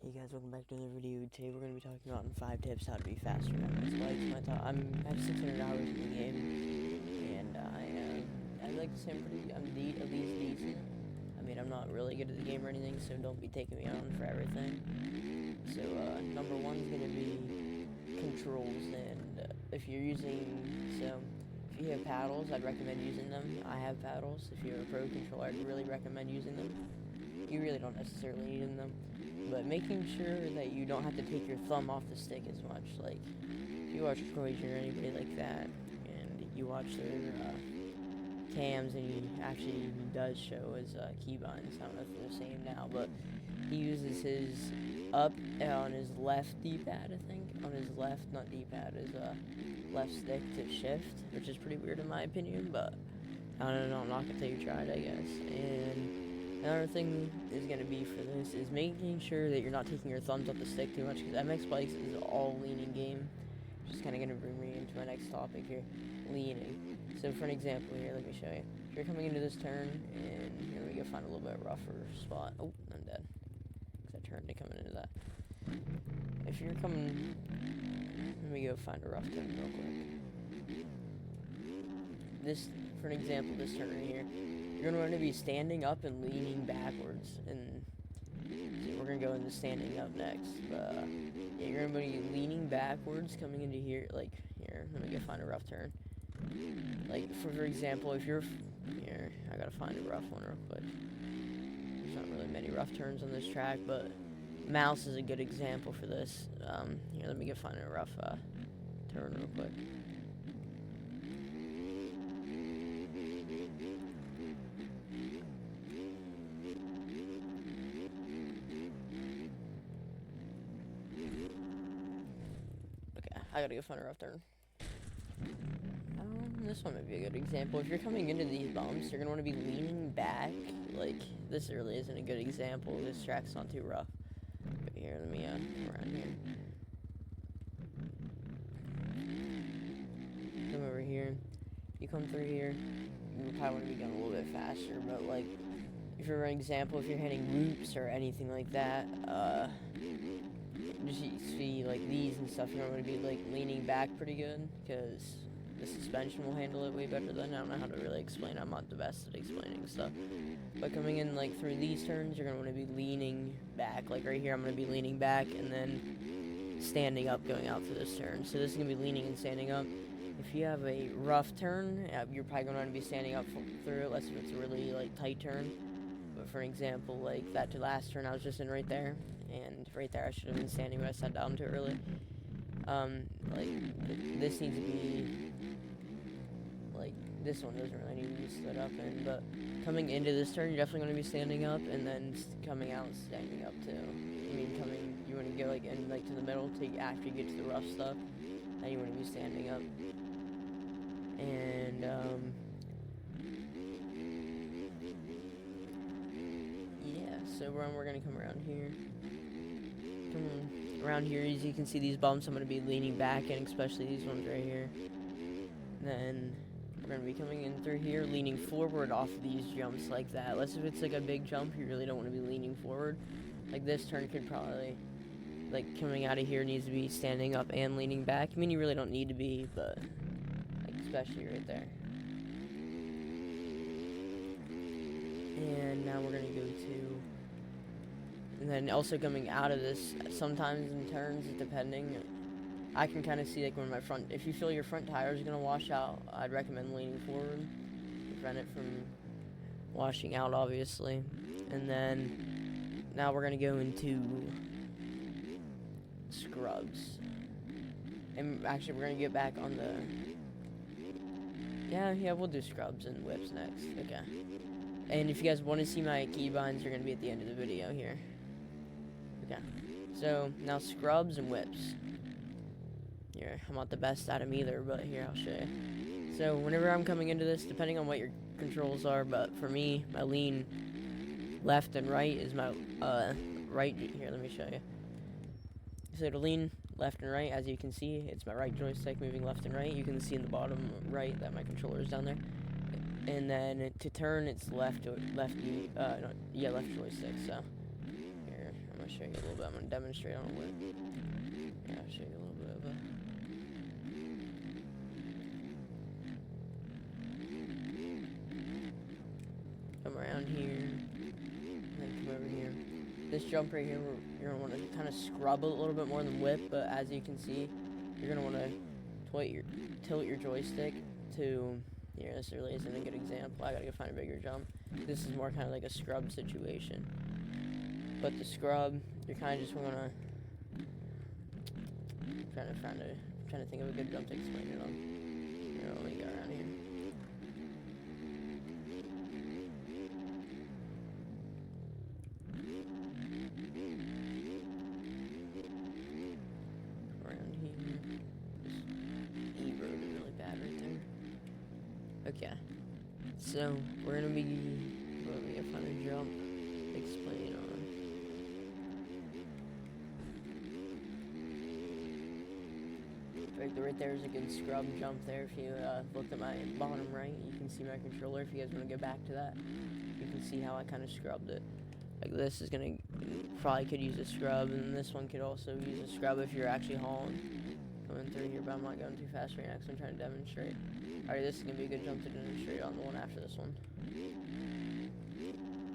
Hey guys, welcome back to another video. Today we're going to be talking about 5 tips how to be faster on my spikes. I have 600 hours in the game, and I'd like to say I'm at least decent. I mean, I'm not really good at the game or anything, so don't be taking me on for everything. So, number one is going to be controls, and if you have paddles, I'd recommend using them. I have paddles. If you're a pro controller, I'd really recommend using them. You really don't necessarily need them, but making sure that you don't have to take your thumb off the stick as much. Like, if you watch Crozier or anybody like that, and you watch their cams, and he actually does show his keybinds. I don't know if they're the same now, but he uses his up on his left D-pad, I think. On his left, not D-pad, his left stick to shift, which is pretty weird in my opinion, but I don't know, I'm not gonna tell you tried, I guess. And another thing is going to be for this is making sure that you're not taking your thumbs off the stick too much, because MX Spikes is an all leaning game. Just kind of going to bring me into my next topic here, leaning. So for an example here, let me show you. If you're coming into this turn, and here we go, find a little bit rougher spot. Oh, I'm dead, because I turned to coming into that. If you're coming, let me go find a rough turn real quick. This, for an example, this turn right here. You're going to be standing up and leaning backwards, and so we're going to go into standing up next. But yeah, you're going to be leaning backwards, coming into here, like here. Let me go find a rough turn. Like for example, if you're here, I gotta find a rough one real quick. There's not really many rough turns on this track, but Mouse is a good example for this. Here, let me go find a rough turn real quick. I gotta go find a rough turn. This one might be a good example. If you're coming into these bumps, you're gonna want to be leaning back. Like, this really isn't a good example. This track's not too rough. But here, let me come around here. Come over here. You come through here, you probably want to be going a little bit faster. But like, if you're an example, if you're hitting loops or anything like that, just see like these and stuff, you're going to be like leaning back pretty good, because the suspension will handle it way better than. I don't know how to really explain. I'm not the best at explaining stuff. But coming in like through these turns, you're going to want to be leaning back. Like right here, I'm going to be leaning back and then standing up going out through this turn. So this is going to be leaning and standing up. If you have a rough turn, you're probably going to want to be standing up through it, unless it's a really like tight turn. But for example, like that last turn I was just in right there, and right there I should have been standing, but I sat down too early. Like this needs to be like, this one doesn't really need to be stood up in, but coming into this turn, you're definitely going to be standing up, and then coming out standing up too. I mean, you want to go like in like to the middle after you get to the rough stuff, and you want to be standing up. And yeah, so we're going to come around here. Around here, as you can see these bumps, I'm going to be leaning back in, especially these ones right here. Then we're going to be coming in through here, leaning forward off of these jumps like that. Unless if it's like a big jump, you really don't want to be leaning forward. Like this turn could probably, like coming out of here, needs to be standing up and leaning back. I mean, you really don't need to be, but like especially right there. And now we're going to go to, and then also coming out of this, sometimes in turns, depending, I can kind of see like when if you feel your front tire is going to wash out, I'd recommend leaning forward, prevent it from washing out, obviously. And then, now we're going to go into scrubs. And actually, we're going to get back on the, yeah, we'll do scrubs and whips next, okay. And if you guys want to see my keybinds, you're going to be at the end of the video here. Okay, so now scrubs and whips. Here, I'm not the best at them either, but here, I'll show you. So whenever I'm coming into this, depending on what your controls are, but for me, my lean left and right is my right. Here, let me show you. So to lean left and right, as you can see, it's my right joystick moving left and right. You can see in the bottom right that my controller is down there. And then to turn, it's left joystick. So here, I'm want to show you a little bit. I'm going to demonstrate on a whip. Yeah, I'll show you a little bit of a... Come around here, and then come over here. This jump right here, you're going to want to kind of scrub a little bit more than whip, but as you can see, you're going to want to tilt your joystick to... Here, this really isn't a good example. I gotta go find a bigger jump. This is more kind of like a scrub situation. But the scrub, you're kind of just gonna... trying to think of a good jump to explain it on. Here, let me go around here. Around here. This E-road is really bad right there. Okay. So, we're gonna be... Let me go find a jump to explain on. Right there is a good scrub jump there. If you looked at my bottom right, you can see my controller. If you guys want to go back to that, you can see how I kind of scrubbed it. Like this is gonna probably could use a scrub, and this one could also use a scrub if you're actually hauling going through here. But I'm not going too fast right now because I'm trying to demonstrate. Alright, this is gonna be a good jump to demonstrate on the one after this one.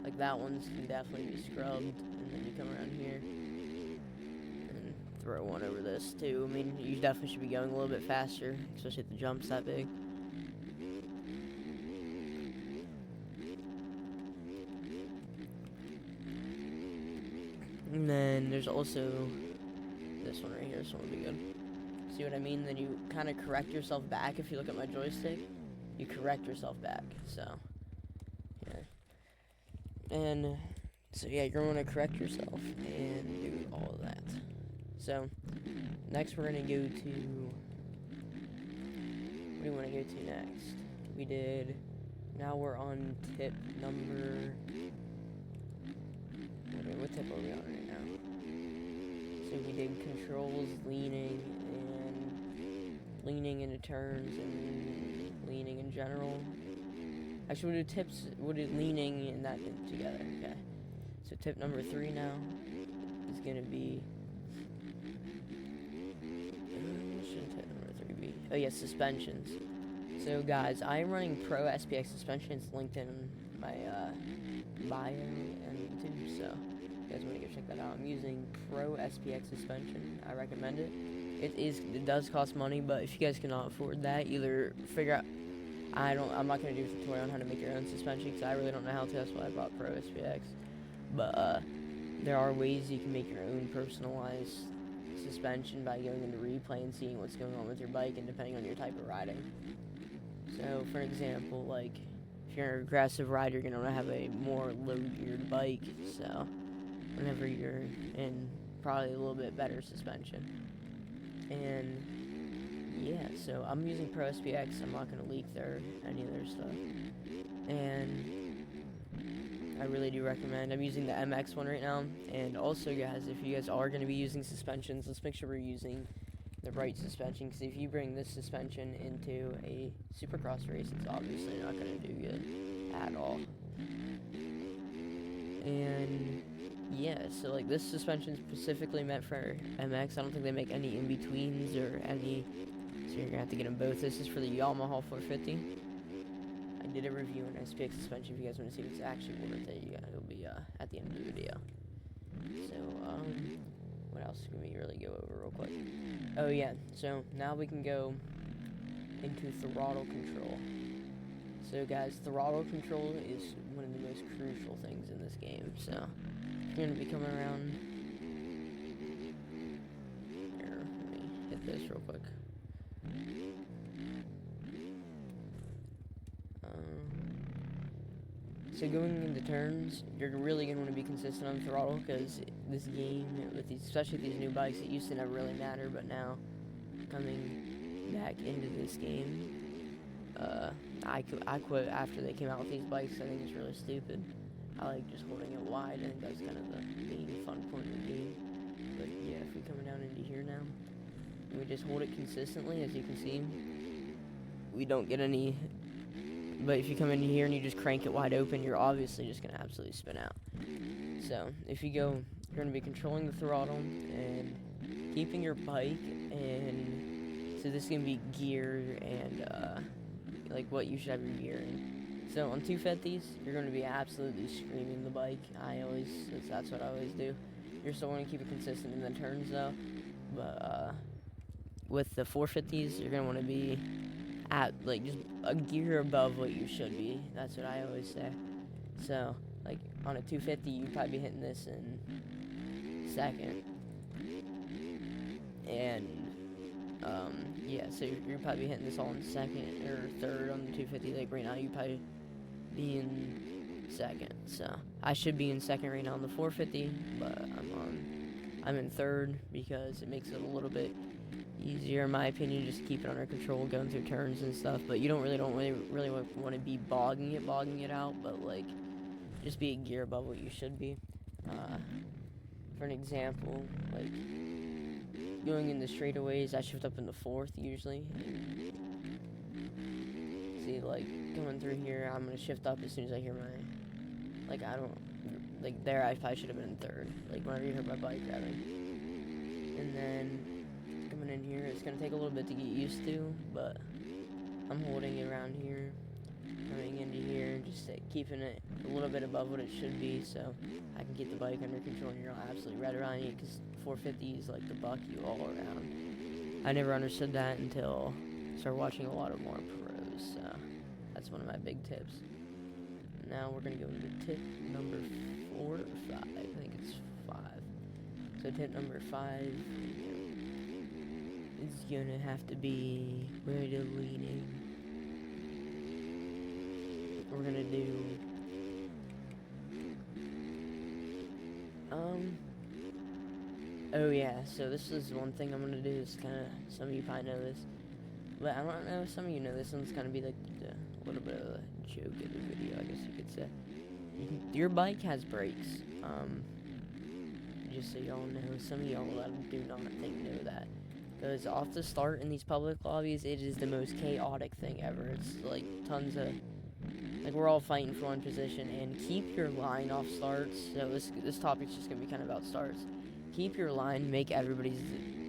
Like that one's can definitely be scrubbed, and then you come around here. Throw one over this too. I mean, you definitely should be going a little bit faster, especially if the jump's that big. And then there's also this one right here. This one will be good. See what I mean? Then you kind of correct yourself back. If you look at my joystick, you correct yourself back. So, here. And so yeah, you're going to correct yourself and do all of that. So, next we're going to go to, what do you want to go to next? We did, now we're on tip number, what tip are we on right now? So we did controls, leaning into turns, and leaning in general. Actually, we'll do tips, we'll do leaning and that together, okay. So tip number 3 now is going to be, oh yeah, suspensions. So guys, I am running Pro SPX suspension. It's linked in my bio and YouTube, so if you guys want to go check that out. I'm using Pro SPX suspension. I recommend it. It does cost money, but if you guys cannot afford that, either figure out. I'm not gonna do a tutorial on how to make your own suspension because I really don't know how to. That's why I bought Pro SPX. But there are ways you can make your own personalized suspension by going into replay and seeing what's going on with your bike and depending on your type of riding. So for example, like if you're an aggressive rider, you're gonna have a more low-geared bike, so whenever you're in probably a little bit better suspension. And yeah, so I'm using Pro SPX. I'm not gonna leak any of their stuff. And I really do recommend. I'm using the MX one right now. And also, guys, if you guys are going to be using suspensions, let's make sure we're using the right suspension. Because if you bring this suspension into a Supercross race, it's obviously not going to do good at all. And yeah, so like this suspension is specifically meant for MX. I don't think they make any in-betweens or any, so you're going to have to get them both. This is for the Yamaha 450. I did a review on SPX suspension. If you guys want to see if it's actually worth it, it'll be at the end of the video. So, what else can we really go over real quick? Oh yeah, so now we can go into throttle control. So guys, throttle control is one of the most crucial things in this game. So, you're going to be coming around. Here, let me hit this real quick. So going into turns, you're really going to want to be consistent on throttle because this game, especially with these new bikes, it used to never really matter, but now coming back into this game, I quit after they came out with these bikes. I think it's really stupid. I like just holding it wide. I think that's kind of the main fun point of the game. But yeah, if we're coming down into here now, and we just hold it consistently, as you can see, we don't get any. But if you come in here and you just crank it wide open, you're obviously just going to absolutely spin out. So, if you go you're going to be controlling the throttle and keeping your bike, and so this is going to be gear and like what you should have your gear in. So on 250s, you're going to be absolutely screaming the bike. That's what I always do. You're still going to keep it consistent in the turns though, but with the 450s, you're going to want to be at like just a gear above what you should be. That's what I always say. So like on a 250, you'd probably be hitting this in second, and yeah, so you're probably hitting this all in second or third on the 250. Like right now, you probably be in second. So I should be in second right now on the 450, but I'm in third because it makes it a little bit easier in my opinion, just to keep it under control, going through turns and stuff. But you don't really want to be bogging it out, but like just be a gear above what you should be. For an example, like going in the straightaways, I shift up in the fourth usually. See, like coming through here, I'm gonna shift up as soon as I hear my, like I don't, like there I probably should have been in third, like whenever you heard my bike rather. And then coming in here, it's gonna take a little bit to get used to, but I'm holding it around here, coming into here, just keeping it a little bit above what it should be, so I can keep the bike under control. And you're absolutely right around it, because 450 is like the buck you all around. I never understood that until I started watching a lot of more pros, so that's one of my big tips. Now we're gonna go into tip number 4 or 5. I think it's 5. So tip number 5 is gonna have to be radio leaning. We're gonna do oh yeah, so this is one thing I'm gonna do. Is kind of, some of you probably know this, but I don't know if some of you know this one's gonna be like a little bit of a joke in the video, I guess you could say. Your bike has brakes. Just so y'all know, some of y'all that do not know that. Because off the start in these public lobbies, it is the most chaotic thing ever. It's like tons of, like we're all fighting for one position, and keep your line off starts. So this topic's just gonna be kind of about starts. Keep your line, make everybody's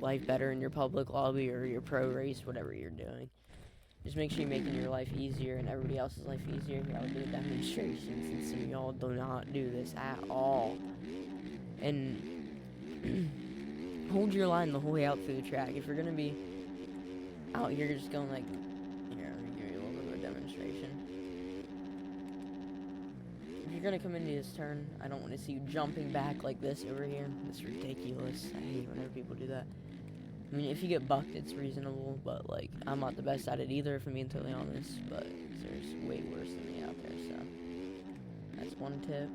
life better in your public lobby or your pro race, whatever you're doing. Just make sure you're making your life easier and everybody else's life easier. Here, I'll do a demonstration since some of y'all do not do this at all. And hold your line the whole way out through the track. If you're gonna be out here just going like, here, I'm gonna give you a little bit of a demonstration. If you're gonna come into this turn, I don't want to see you jumping back like this over here. It's ridiculous. I hate whenever people do that. I mean, if you get bucked, it's reasonable, but like, I'm not the best at it either, if I'm being totally honest, but there's way worse than me out there, so that's one tip.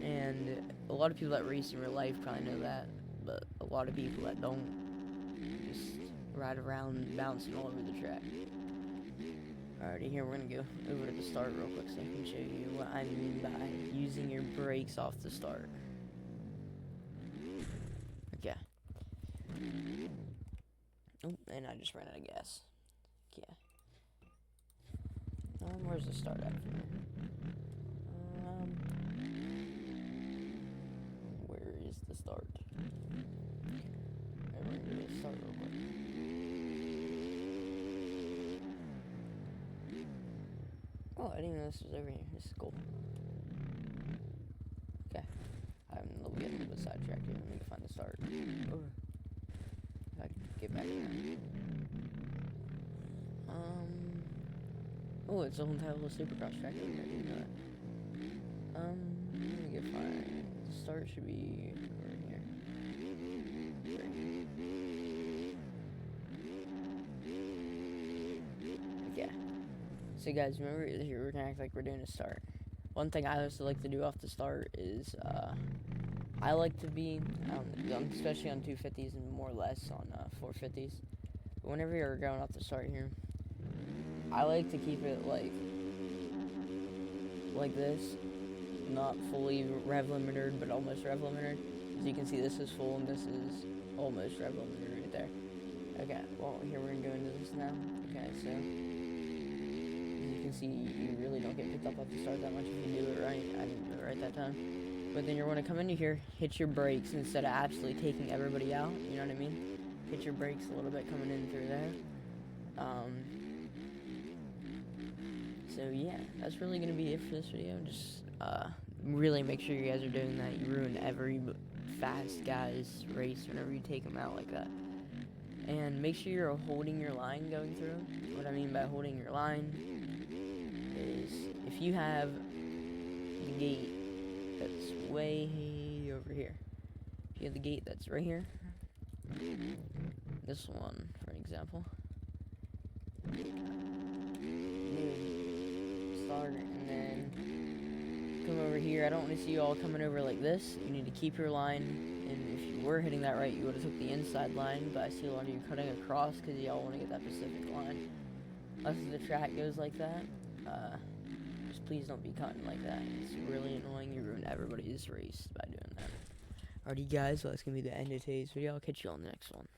And a lot of people that race in real life probably know that, but a lot of people that don't just ride around bouncing all over the track. Alrighty, here we're gonna go over to the start real quick so I can show you what I mean by using your brakes off the start. Okay. Oh, and I just ran out of gas. Yeah. Where's the start at from here? Where is the start? Alright, we're gonna go start real quick. Oh, I didn't even know this was over here. This is cool. Okay. I'm getting a little bit sidetracked here. Let me find the start. Oh. If I can get back there. Oh, it's the whole entire little supercross track over here. I didn't know that. Let me get fine. The start should be right here. Okay. So guys, remember here we're gonna act like we're doing a start. One thing I also like to do off the start is I like to be, especially on 250s and more or less on 450s. But whenever you're going off the start here, I like to keep it like this, not fully rev limitered, but almost rev limitered. As you can see, this is full and this is almost rev limitered right there. Okay, well here we're gonna go into this now. Okay, so as you can see, you really don't get picked up off the start that much if you do it right. I didn't do it right that time. But then you're going to come into here, hit your brakes instead of absolutely taking everybody out. You know what I mean? Hit your brakes a little bit coming in through there. So yeah, that's really going to be it for this video. Just really make sure you guys are doing that. You ruin every fast guy's race whenever you take them out like that. And make sure you're holding your line going through. What I mean by holding your line is if you have the gate that's way over here. If you have the gate that's right here, this one for an example, start and then come over here. I don't want to see you all coming over like this. You need to keep your line, and if you were hitting that right, you would have took the inside line, but I see a lot of you cutting across because y'all want to get that Pacific line. Unless the track goes like that, just please don't be cutting like that. It's really annoying. You ruin everybody's race by doing that. Alrighty guys, well that's going to be the end of today's video. I'll catch you on the next one.